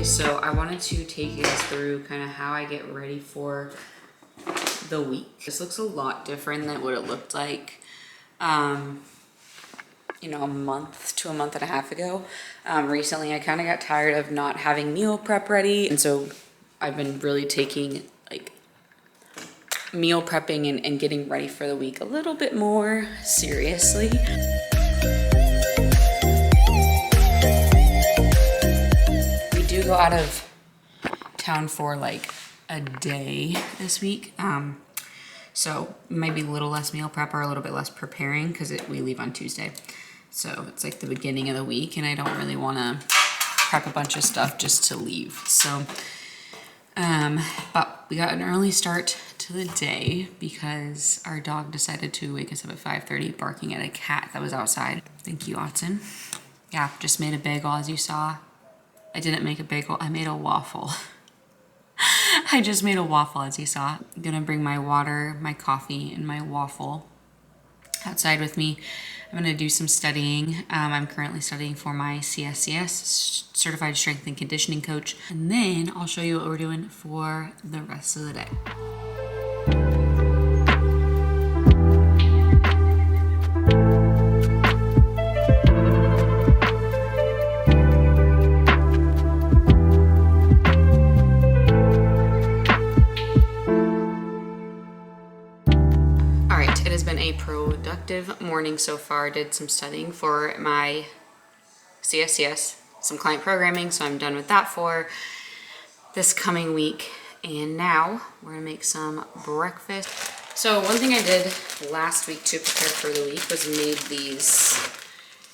So I wanted to take you guys through kind of how I get ready for the week. This looks a lot different than what it looked like, you know, a month to a month and a half ago. Recently, I kind of got tired of not having meal prep ready. And so I've been really taking like meal prepping and getting ready for the week a little bit more seriously. Go out of town for like a day this week, so maybe a little less meal prep or a little bit less preparing because we leave on Tuesday, so it's like the beginning of the week and I don't really want to prep a bunch of stuff just to leave. So but we got an early start to the day because our dog decided to wake us up at 5:30 barking at a cat that was outside. Thank you, Watson. Yeah, just made a bagel as you saw. I didn't make a bagel, I made a waffle. I just made a waffle as you saw. I'm gonna bring my water, my coffee, and my waffle outside with me. I'm gonna do some studying. I'm currently studying for my CSCS, Certified Strength and Conditioning Coach. And then I'll show you what we're doing for the rest of the day. A productive morning so far. Did some studying for my CSCS, some client programming, so I'm done with that for this coming week. And now we're gonna make some breakfast. So one thing I did last week to prepare for the week was made these.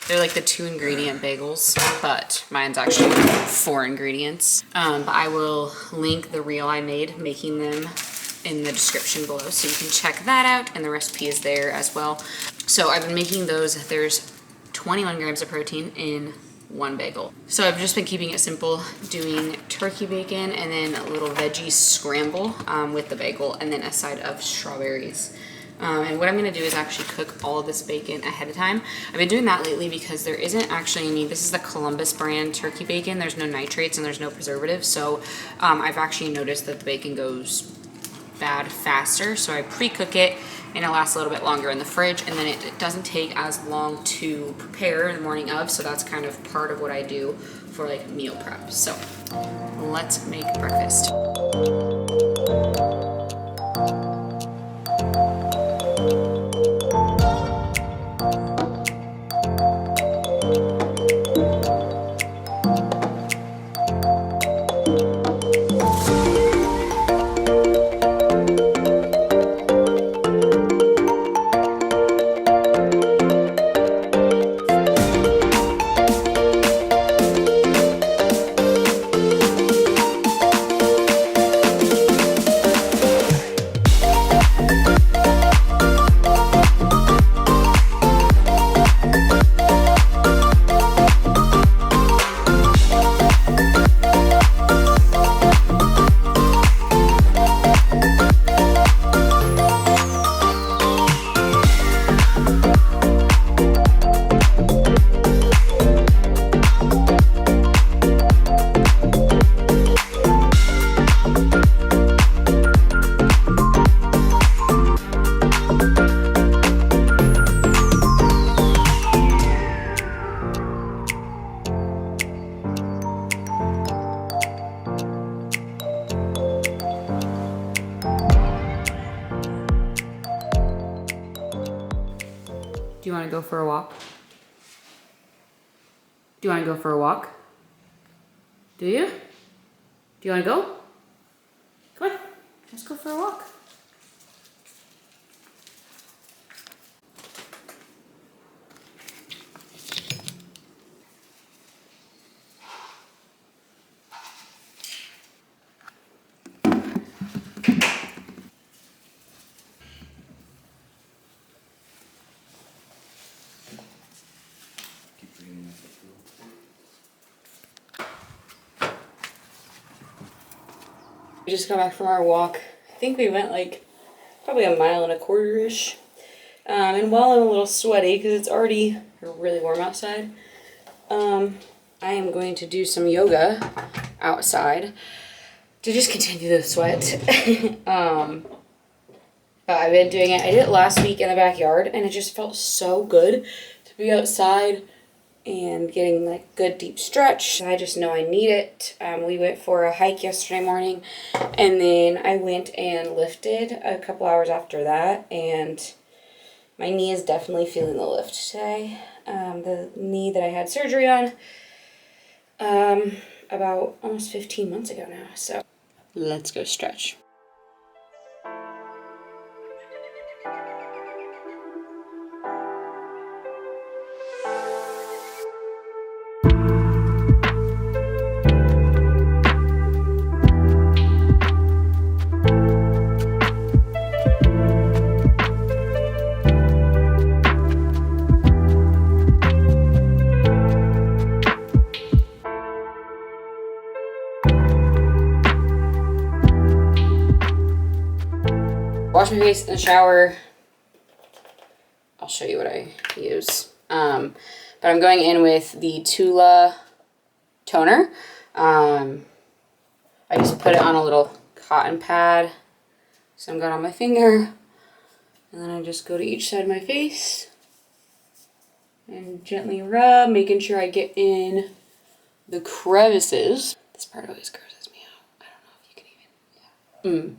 They're like the 2-ingredient bagels, but mine's actually 4 ingredients. But I will link the reel I made making them in the description below, so you can check that out, and the recipe is there as well. So I've been making those. There's 21 grams of protein in one bagel. So I've just been keeping it simple, doing turkey bacon and then a little veggie scramble with the bagel, and then a side of strawberries. And what I'm gonna do is actually cook all of this bacon ahead of time. I've been doing that lately because there isn't actually any, this is the Columbus brand turkey bacon. There's no nitrates and there's no preservatives. So I've actually noticed that the bacon goes bad faster, so I pre-cook it and it lasts a little bit longer in the fridge, and then it doesn't take as long to prepare in the morning of, so that's kind of part of what I do for like meal prep. So let's make breakfast. Do you want to go for a walk? Do you want to go for a walk? Do you? Do you want to go? Come on, let's go for a walk. We just got back from our walk. I think we went like probably a mile and a quarter-ish. And while I'm a little sweaty because it's already really warm outside, I am going to do some yoga outside to just continue the sweat. But I've been doing it. I did it last week in the backyard, and it just felt so good to be outside and getting like good deep stretch. I just know I need it. We went for a hike yesterday morning, and then I went and lifted a couple hours after that, and my knee is definitely feeling the lift today. The knee that I had surgery on about almost 15 months ago now. So let's go stretch. Wash my face in the shower. I'll show you what I use. But I'm going in with the Tula toner. I just put it on a little cotton pad. Some got on my finger. And then I just go to each side of my face and gently rub, making sure I get in the crevices. This part always grosses me out. I don't know if you can even, yeah.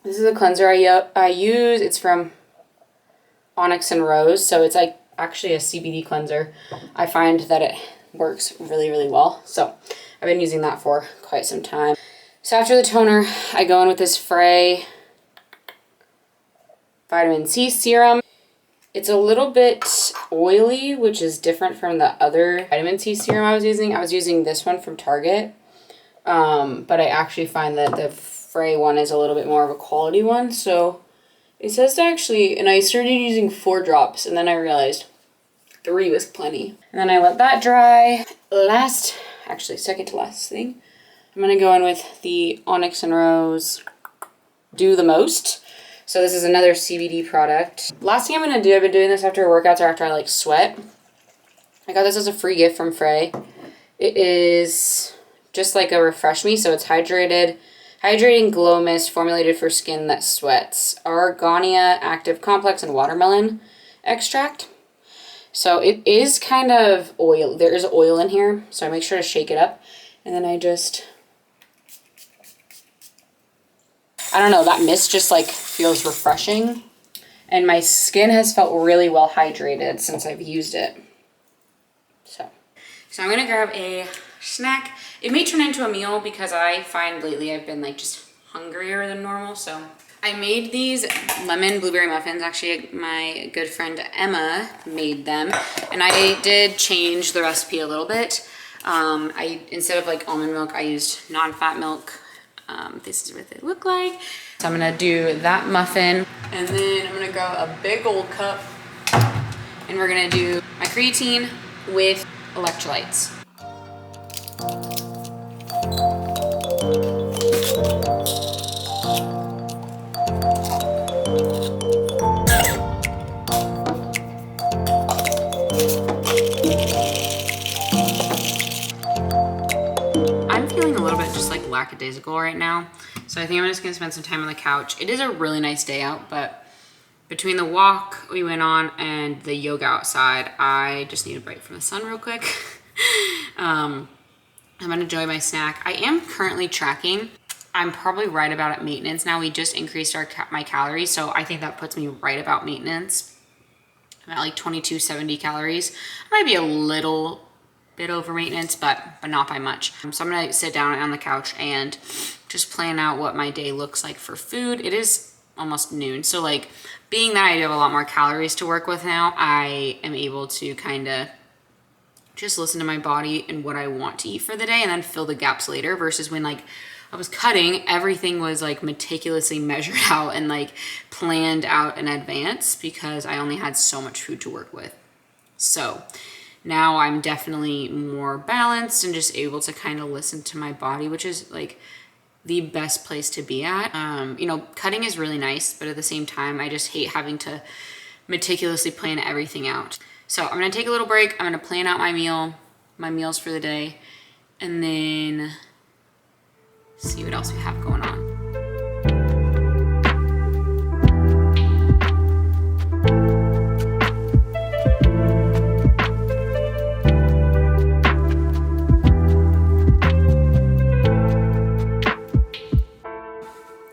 This is a cleanser I use. It's from Onyx and Rose, so it's like actually a CBD cleanser. I find that it works really, really well. So I've been using that for quite some time. So after the toner, I go in with this Frey vitamin C serum. It's a little bit oily, which is different from the other vitamin C serum I was using. I was using this one from Target, but I actually find that the Frey one is a little bit more of a quality one. So it says to actually, and I started using 4 drops, and then I realized 3 was plenty. And then I let that dry. Second to last thing, I'm gonna go in with the Onyx and Rose Do the Most. So this is another CBD product. Last thing I'm gonna do, I've been doing this after workouts or after I like sweat. I got this as a free gift from Frey. It is just like a Refresh Me, so it's hydrating glow mist formulated for skin that sweats. Argania Active Complex and watermelon extract. So it is kind of oil. There is oil in here, so I make sure to shake it up. And then I don't know, that mist just like feels refreshing. And my skin has felt really well hydrated since I've used it. So I'm gonna grab a snack. It may turn into a meal because I find lately I've been like just hungrier than normal. So I made these lemon blueberry muffins. Actually, my good friend Emma made them, and I did change the recipe a little bit. Instead of like almond milk, I used non-fat milk. This is what they look like. So I'm gonna do that muffin, and then I'm gonna grab a big old cup, and we're gonna do my creatine with electrolytes. I'm feeling a little bit just like lackadaisical right now, so I think I'm just gonna spend some time on the couch. It is a really nice day out, but between the walk we went on and the yoga outside, I just need a break from the sun real quick. I'm gonna enjoy my snack. I am currently tracking. I'm probably right about at maintenance now. We just increased my calories, so I think that puts me right about maintenance. I'm at like 2270 calories. I might be a little bit over maintenance, but not by much. So I'm gonna sit down on the couch and just plan out what my day looks like for food. It is almost noon, so like being that I do have a lot more calories to work with now, I am able to kind of just listen to my body and what I want to eat for the day and then fill the gaps later, versus when like I was cutting, everything was like meticulously measured out and like planned out in advance because I only had so much food to work with. So now I'm definitely more balanced and just able to kind of listen to my body, which is like the best place to be at. You know, cutting is really nice, but at the same time, I just hate having to meticulously plan everything out. So I'm gonna take a little break. I'm gonna plan out my meals for the day, and then see what else we have going on.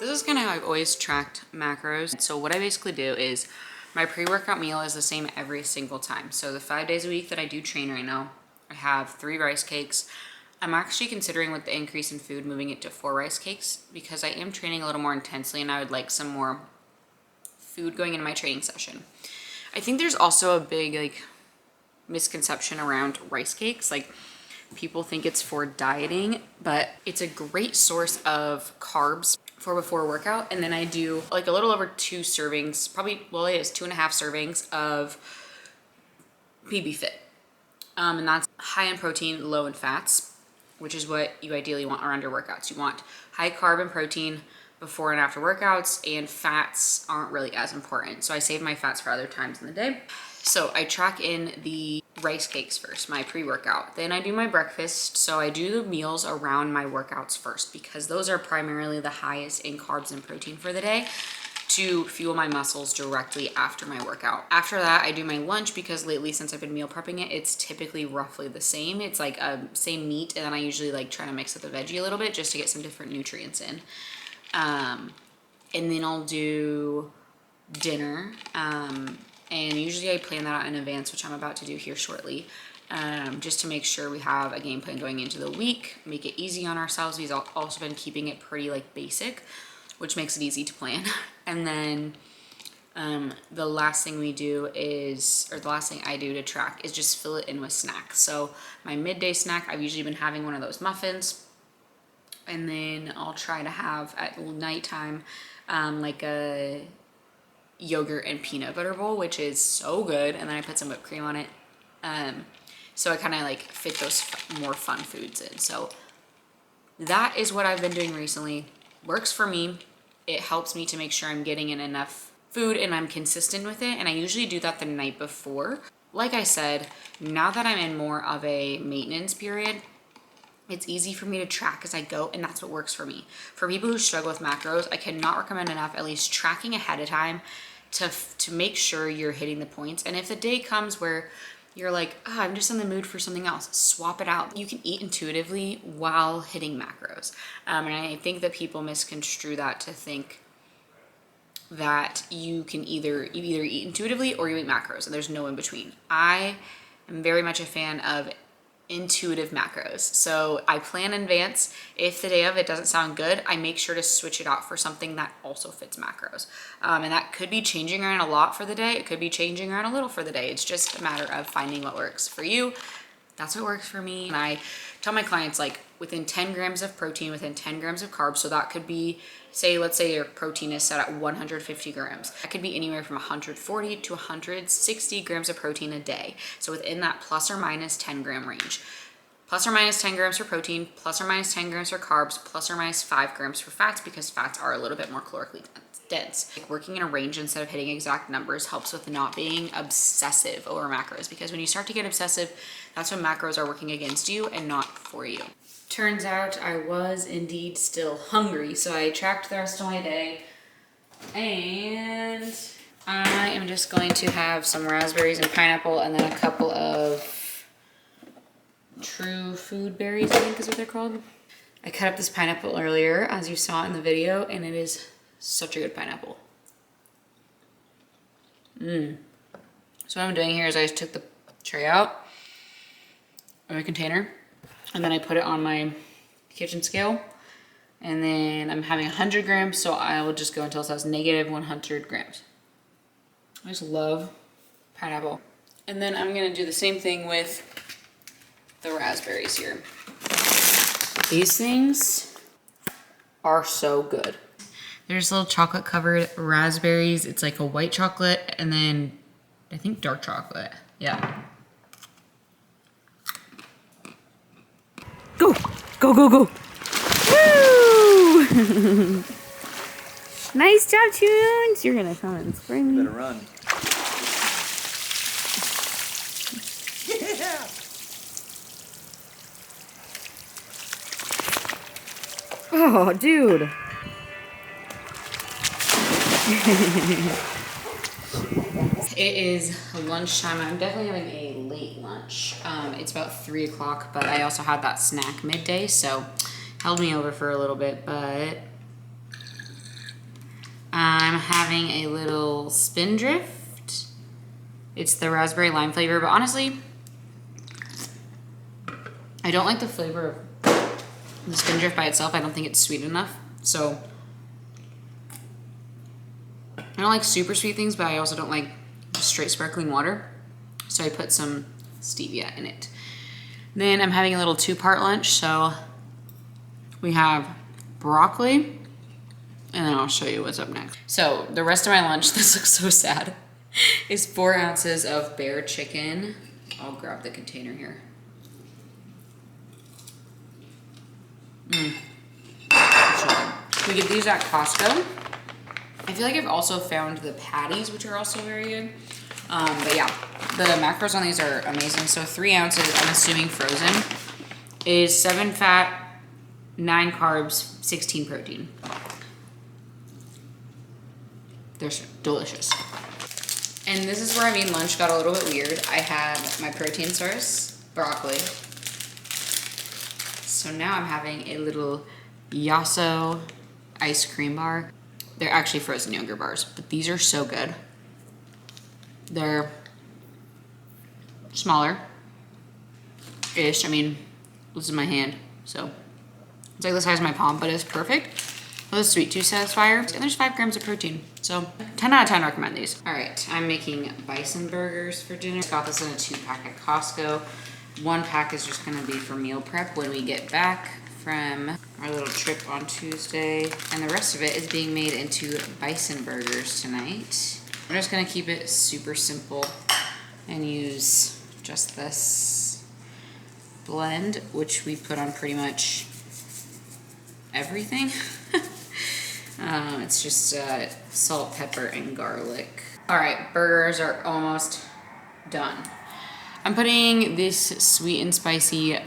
This is kind of how I've always tracked macros. So what I basically do is my pre-workout meal is the same every single time. So the 5 days a week that I do train right now, I have 3 rice cakes. I'm actually considering with the increase in food moving it to 4 rice cakes because I am training a little more intensely and I would like some more food going into my training session. I think there's also a big like misconception around rice cakes. Like people think it's for dieting, but it's a great source of carbs for before a workout. And then I do like a little over 2 servings, probably, well, it is 2.5 servings of PB Fit. And that's high in protein, low in fats, which is what you ideally want around your workouts. You want high carb and protein before and after workouts, and fats aren't really as important. So I save my fats for other times in the day. So I track in the rice cakes first, my pre-workout. Then I do my breakfast. So I do the meals around my workouts first because those are primarily the highest in carbs and protein for the day to fuel my muscles directly after my workout. After that, I do my lunch because lately since I've been meal prepping it, it's typically roughly the same. It's like same meat, and then I usually like try to mix up the veggie a little bit just to get some different nutrients in. And then I'll do dinner. And usually I plan that out in advance, which I'm about to do here shortly, just to make sure we have a game plan going into the week, make it easy on ourselves. We've also been keeping it pretty like basic, which makes it easy to plan. And then the last thing we do is, or the last thing I do to track is just fill it in with snacks. So my midday snack, I've usually been having one of those muffins. And then I'll try to have at nighttime like a yogurt and peanut butter bowl, which is so good. And then I put some whipped cream on it. So I kind of like fit those more fun foods in. So that is what I've been doing recently. Works for me. It helps me to make sure I'm getting in enough food and I'm consistent with it. And I usually do that the night before. Like I said, now that I'm in more of a maintenance period, it's easy for me to track as I go, and that's what works for me. For people who struggle with macros, I cannot recommend enough at least tracking ahead of time to make sure you're hitting the points. And if the day comes where you're like, I'm just in the mood for something else, swap it out. You can eat intuitively while hitting macros. And I think that people misconstrue that to think that you either eat intuitively or you eat macros, and there's no in between. I am very much a fan of intuitive macros. So I plan in advance. If the day of it doesn't sound good, I make sure to switch it out for something that also fits macros. And that could be changing around a lot for the day. It could be changing around a little for the day. It's just a matter of finding what works for you. That's what works for me. And I tell my clients like within 10 grams of protein, within 10 grams of carbs. So that could be, let's say your protein is set at 150 grams. That could be anywhere from 140 to 160 grams of protein a day. So within that plus or minus 10 gram range. Plus or minus 10 grams for protein, plus or minus 10 grams for carbs, plus or minus 5 grams for fats because fats are a little bit more calorically dense. Like working in a range instead of hitting exact numbers helps with not being obsessive over macros, because when you start to get obsessive, that's when macros are working against you and not for you. Turns out I was indeed still hungry, so I tracked the rest of my day, and I am just going to have some raspberries and pineapple and then a couple of true food berries, I think is what they're called. I cut up this pineapple earlier, as you saw in the video, and it is such a good pineapple. So what I'm doing here is I just took the tray out of a container, and then I put it on my kitchen scale, and then I'm having 100 grams, so I will just go until it says negative 100 grams. I just love pineapple. And then I'm gonna do the same thing with the raspberries here. These things are so good. There's little chocolate covered raspberries. It's like a white chocolate and then I think dark chocolate. Yeah. Go, go, go, go. Woo! Nice job, Tunes. You're gonna come and spray me. Better run. Yeah. Oh, dude. It is lunchtime. I'm definitely having a late lunch. It's about 3 o'clock, but I also had that snack midday, so held me over for a little bit, but I'm having a little Spindrift. It's the raspberry lime flavor, but honestly, I don't like the flavor of the Spindrift by itself. I don't think it's sweet enough, so I don't like super sweet things, but I also don't like straight sparkling water, so I put some stevia in it. Then I'm having a little 2-part lunch, so we have broccoli, and then I'll show you what's up next. So the rest of my lunch, this looks so sad, is 4 ounces of bear chicken. I'll grab the container here. We get these at Costco. I feel like I've also found the patties, which are also very good. But yeah, the macros on these are amazing. So 3 ounces, I'm assuming frozen, is 7 fat, 9 carbs, 16 protein. They're delicious. And this is where I mean lunch got a little bit weird. I had my protein source, broccoli. So now I'm having a little Yasso ice cream bar. They're actually frozen yogurt bars, but these are so good. They're smaller-ish. I mean, this is my hand, so it's like the size of my palm, but it's perfect. With a sweet tooth satisfier, and there's 5 grams of protein. So 10 out of 10 recommend these. All right, I'm making bison burgers for dinner. Got this in a 2-pack at Costco. 1 pack is just gonna be for meal prep when we get back from our little trip on Tuesday, and the rest of it is being made into bison burgers tonight. I'm just gonna keep it super simple and use just this blend, which we put on pretty much everything. It's just salt, pepper, and garlic. All right, burgers are almost done. I'm putting this sweet and spicy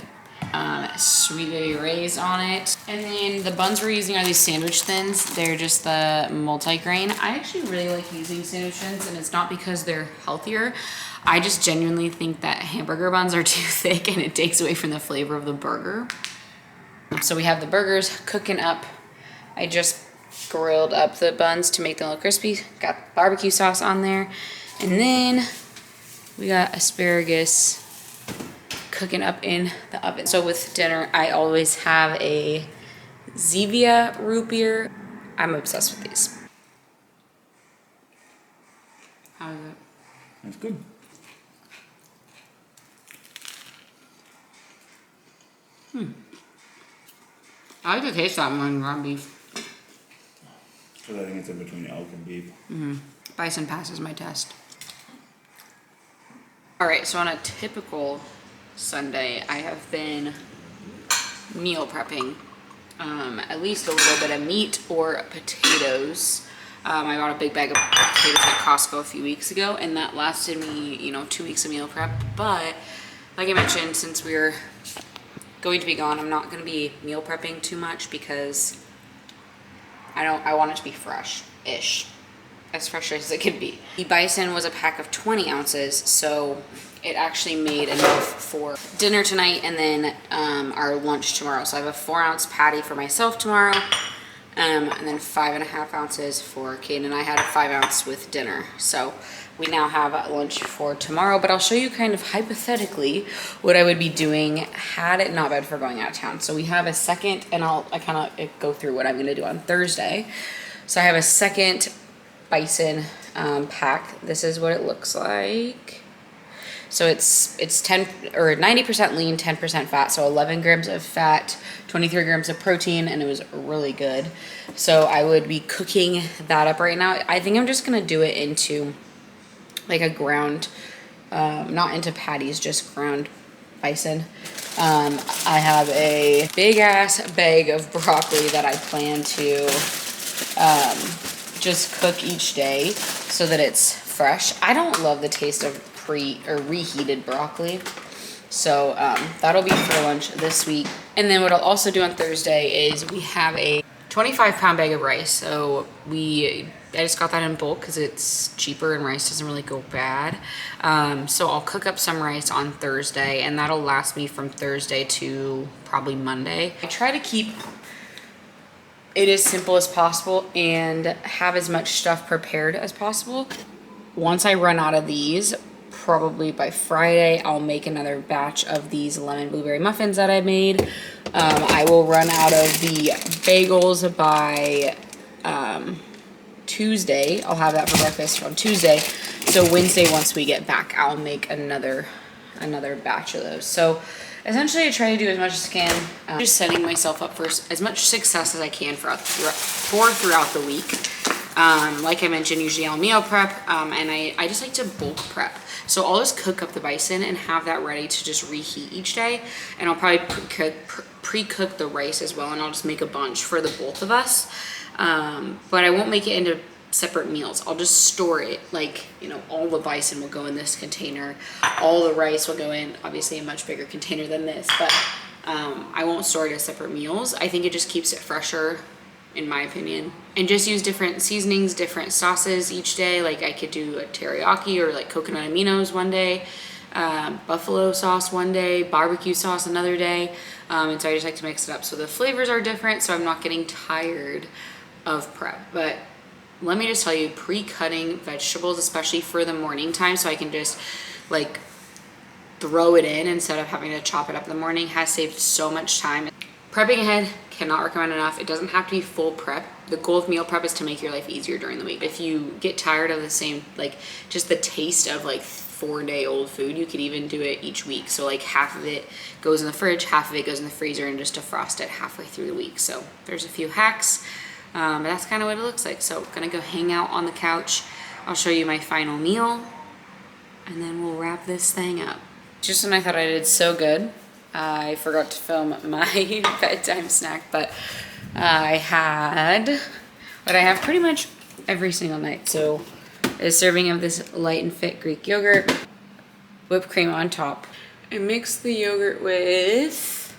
Sweet Baby Ray's on it. And then the buns we're using are these sandwich thins. They're just the multi-grain. I actually really like using sandwich thins, and it's not because they're healthier. I just genuinely think that hamburger buns are too thick and it takes away from the flavor of the burger. So we have the burgers cooking up. I just grilled up the buns to make them a little crispy. Got barbecue sauce on there. And then we got asparagus cooking up in the oven. So with dinner, I always have a Zevia root beer. I'm obsessed with these. How is it? That's good. I like the taste of that more than ground beef. Because I think it's in between elk and beef. Bison passes my test. All right, so on a typical Sunday, I have been meal prepping at least a little bit of meat or potatoes. I bought a big bag of potatoes at Costco a few weeks ago, and that lasted me, 2 weeks of meal prep. But like I mentioned, since we're going to be gone, I'm not going to be meal prepping too much because I want it to be fresh-ish, as fresh as it can be. The bison was a pack of 20 ounces, so it actually made enough for dinner tonight and then our lunch tomorrow. So I have a 4-ounce patty for myself tomorrow, and then 5.5 ounces for Kate, and I had a 5-ounce with dinner. So we now have lunch for tomorrow, but I'll show you kind of hypothetically what I would be doing had it not been for going out of town. So we have a second, and I kind of go through what I'm gonna do on Thursday. So I have a second bison pack. This is what it looks like. So it's 10 or 90% lean, 10% fat. So 11 grams of fat, 23 grams of protein, and it was really good. So I would be cooking that up right now. I think I'm just gonna do it into like a ground, not into patties, just ground bison. I have a big ass bag of broccoli that I plan to just cook each day so that it's fresh. I don't love the taste of reheated broccoli. So that'll be for lunch this week. And then what I'll also do on Thursday is we have a 25-pound bag of rice. So I just got that in bulk because it's cheaper and rice doesn't really go bad. So I'll cook up some rice on Thursday and that'll last me from Thursday to probably Monday. I try to keep it as simple as possible and have as much stuff prepared as possible. Once I run out of these, probably by Friday, I'll make another batch of these lemon blueberry muffins that I made. I will run out of the bagels by Tuesday. I'll have that for breakfast on Tuesday. So Wednesday, once we get back, I'll make another batch of those. So essentially I try to do as much as I can. Just setting myself up for as much success as I can throughout the week. Like I mentioned, usually I'll meal prep, and I just like to bulk prep. So I'll just cook up the bison and have that ready to just reheat each day. And I'll probably pre-cook the rice as well, and I'll just make a bunch for the both of us. But I won't make it into separate meals. I'll just store it, like, you know, all the bison will go in this container. All the rice will go in, obviously a much bigger container than this, but I won't store it as separate meals. I think it just keeps it fresher, in my opinion. And just use different seasonings, different sauces each day. Like I could do a teriyaki or like coconut aminos one day, buffalo sauce one day, barbecue sauce another day. And so I just like to mix it up so the flavors are different, so I'm not getting tired of prep. But let me just tell you, pre-cutting vegetables, especially for the morning time, so I can just like throw it in instead of having to chop it up in the morning, has saved so much time. Prepping ahead, cannot recommend enough. It doesn't have to be full prep. The goal of meal prep is to make your life easier during the week. If you get tired of the same, like just the taste of like 4-day-old food, you could even do it each week. So like half of it goes in the fridge, half of it goes in the freezer, and just defrost it halfway through the week. So there's a few hacks, but that's kind of what it looks like. So gonna go hang out on the couch. I'll show you my final meal, and then we'll wrap this thing up. Just when I thought I did so good, I forgot to film my bedtime snack, but I had what I have pretty much every single night. So a serving of this light and fit Greek yogurt, whipped cream on top. I mixed the yogurt with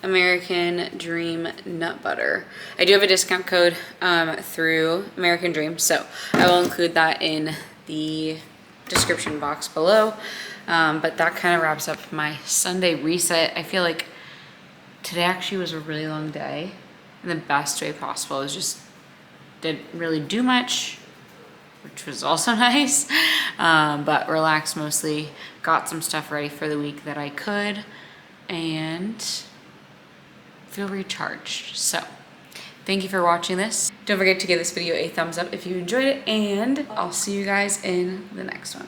American Dream nut butter. I do have a discount code through American Dream, so I will include that in the description box below. But that kind of wraps up my Sunday reset. I feel like today actually was a really long day in the best way possible. It was just didn't really do much, which was also nice, but relaxed mostly. Got some stuff ready for the week that I could, and feel recharged. So thank you for watching this. Don't forget to give this video a thumbs up if you enjoyed it, and I'll see you guys in the next one.